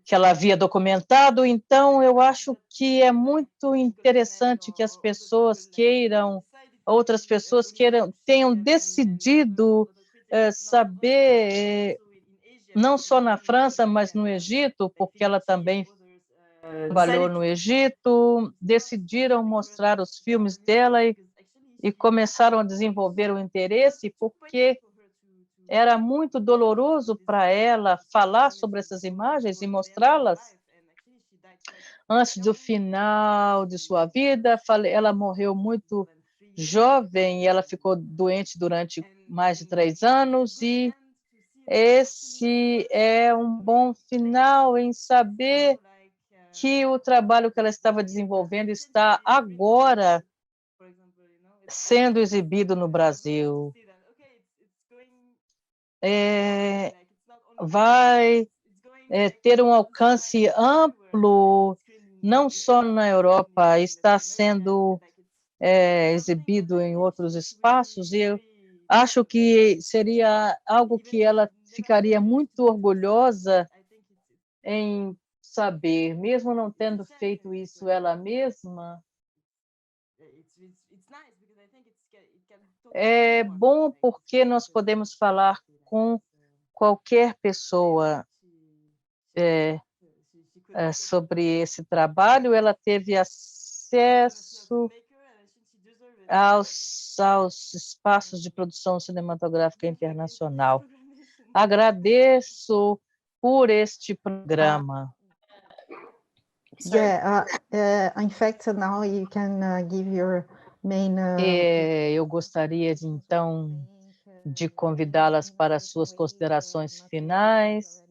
que ela havia documentado. Então, eu acho que é muito interessante que as pessoas queiram, outras pessoas queiram, tenham decidido saber, não só na França, mas no Egito, porque ela também trabalhou no Egito, decidiram mostrar os filmes dela e começaram a desenvolver o interesse, porque era muito doloroso para ela falar sobre essas imagens e mostrá-las antes do final de sua vida. Ela morreu muito jovem e ela ficou doente durante mais de 3 anos, e esse é um bom final em saber que o trabalho que ela estava desenvolvendo está agora sendo exibido no Brasil. Vai ter um alcance amplo, não só na Europa, está sendo exibido em outros espaços, e eu acho que seria algo que ela ficaria muito orgulhosa em saber, mesmo não tendo feito isso ela mesma. É bom porque nós podemos falar com qualquer pessoa sobre esse trabalho. Ela teve acesso aos espaços de produção cinematográfica internacional. Agradeço por este programa. In fact, now you can give your main. Eu gostaria, então, de convidá-las para suas considerações finais,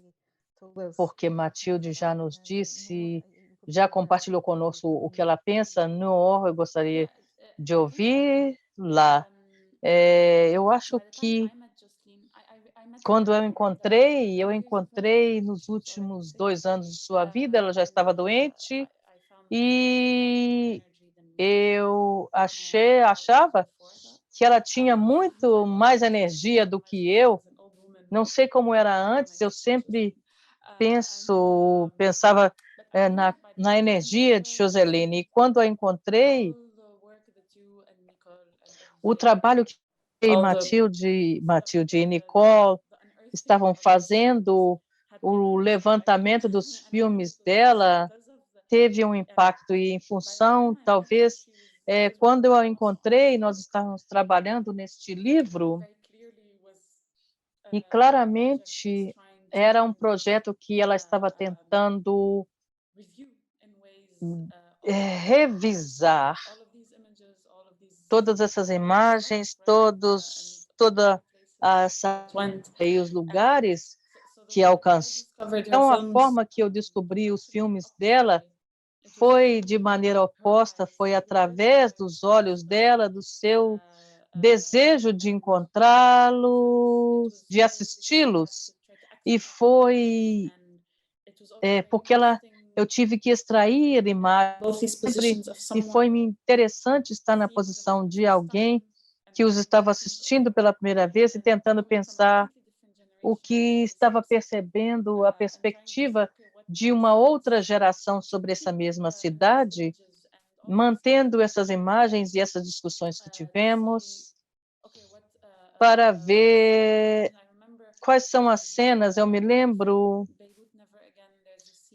porque Matilde já nos disse, já compartilhou conosco o que ela pensa. No, eu gostaria de ouvir-la. Eu acho que quando eu encontrei nos últimos 2 anos de sua vida, ela já estava doente, e eu achava que ela tinha muito mais energia do que eu. Não sei como era antes, eu sempre pensava na energia de Joseline, e quando a encontrei, o trabalho que Matilde e Nicole estavam fazendo, o levantamento dos filmes dela teve um impacto, e em função, talvez, quando eu a encontrei, nós estávamos trabalhando neste livro, e claramente era um projeto que ela estava tentando revisar todas essas imagens, toda e os lugares que alcançou. Então, a forma que eu descobri os filmes dela foi de maneira oposta, foi através dos olhos dela, do seu desejo de encontrá-los, de assisti-los, e foi porque eu tive que extrair imagens, e foi interessante estar na posição de alguém que os estava assistindo pela primeira vez e tentando pensar o que estava percebendo, a perspectiva de uma outra geração sobre essa mesma cidade, mantendo essas imagens e essas discussões que tivemos. para ver quais são as cenas. Eu me lembro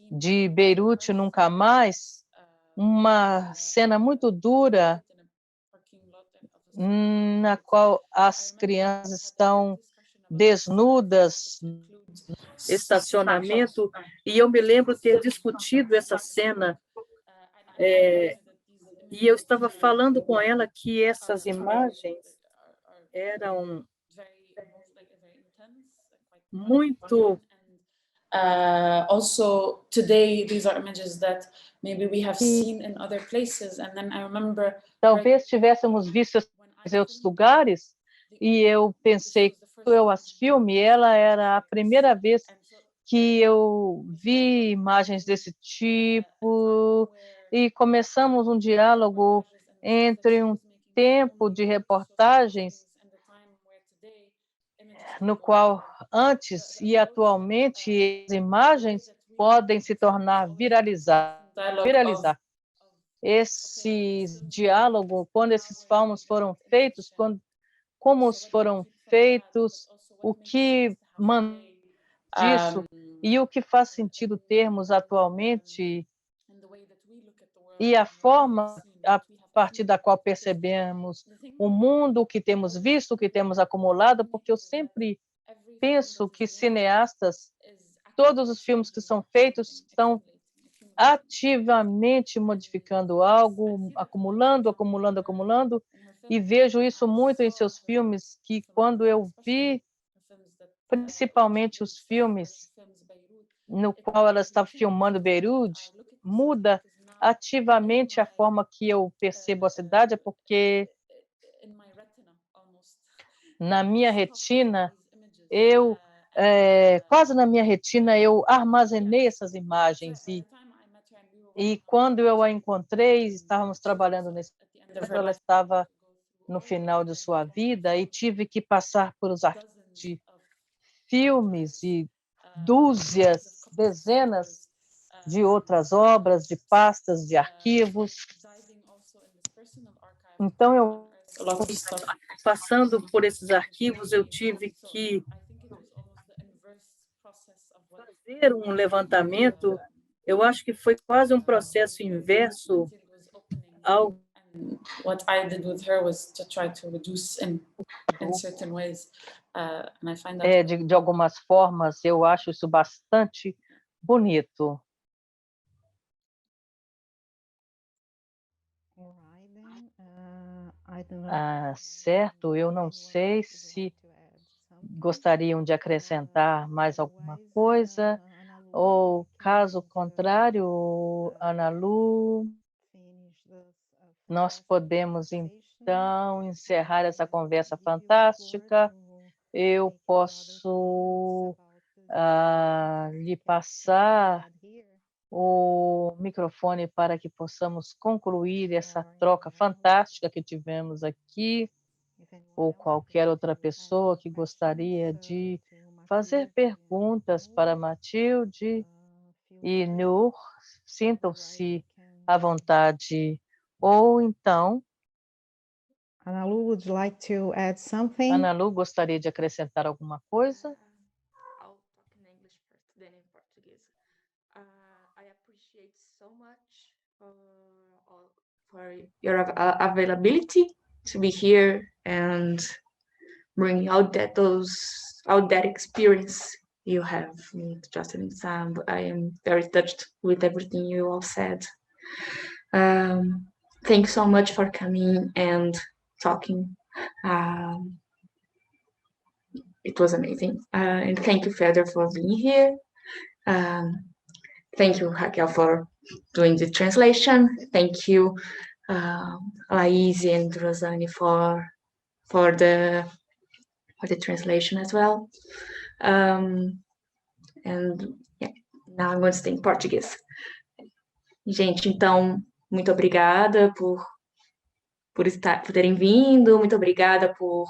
de Beirute Nunca Mais, uma cena muito dura na qual as crianças estão desnudas no estacionamento, e eu me lembro ter discutido essa cena, e eu estava falando com ela que essas imagens eram muito... Also, today, these are images that maybe we have seen in other places. And then I remember Talvez tivéssemos visto em outros lugares, e eu pensei, quando eu as filme, ela era a primeira vez que eu vi imagens desse tipo, e começamos um diálogo entre um tempo de reportagens no qual antes e atualmente as imagens podem se tornar viralizar. Esse diálogo, quando esses filmes foram feitos, como foram feitos, o que disso e o que faz sentido termos atualmente e a forma a partir da qual percebemos o mundo, o que temos visto, o que temos acumulado, porque eu sempre penso que cineastas, todos os filmes que são feitos estão ativamente modificando algo, acumulando, e vejo isso muito em seus filmes, que quando eu vi, principalmente os filmes no qual ela está filmando Beirute, muda ativamente a forma que eu percebo a cidade, porque na minha retina, quase na minha retina, eu armazenei essas imagens, e quando eu a encontrei, estávamos trabalhando nesse momento, ela estava no final de sua vida, e tive que passar por os arquivos de filmes e dezenas de outras obras, de pastas, de arquivos. Então, eu, passando por esses arquivos, eu tive que fazer um levantamento. Eu acho que foi quase um processo inverso ao what I did with her was to try to reduce in certain ways, and I find that de algumas formas, eu acho isso bastante bonito. Certo, eu não sei se gostariam de acrescentar mais alguma coisa, ou caso contrário, Ana Lu, nós podemos então encerrar essa conversa fantástica. Eu posso lhe passar o microfone para que possamos concluir essa troca fantástica que tivemos aqui, ou qualquer outra pessoa que gostaria de fazer perguntas para Matilde e Nur, sintam-se à vontade. Ou então, Ana Lu, would you like to add something? Ana Lu, gostaria de acrescentar alguma coisa? I'll talk in English first, then in Portuguese. I appreciate so much for your availability to be here and bring out that experience you have with Jocelyn Sam. I am very touched with everything you all said. Thanks so much for coming and talking. It was amazing. And thank you, Feder, for being here. Thank you, Raquel, for doing the translation. Thank you, Laís and Rosane for the translation as well. And yeah, now I'm going to stay in Portuguese. Gente, então, muito obrigada por terem vindo, muito obrigada por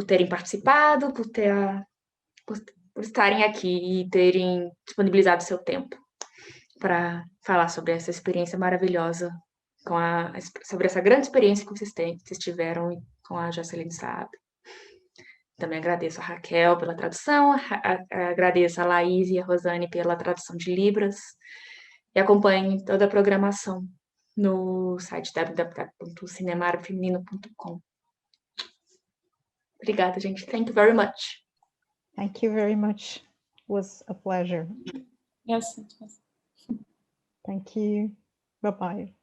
terem participado, por estarem aqui e terem disponibilizado seu tempo para falar sobre essa experiência maravilhosa, sobre essa grande experiência que vocês tiveram com a Jocelyn Saab. Também agradeço a Raquel pela tradução, agradeço a Laís e a Rosane pela tradução de Libras, e acompanhe toda a programação no site www.cinemarofeminino.com. Obrigada, gente. Thank you very much. Thank you very much. It was a pleasure. Yes, it was. Thank you. Bye-bye.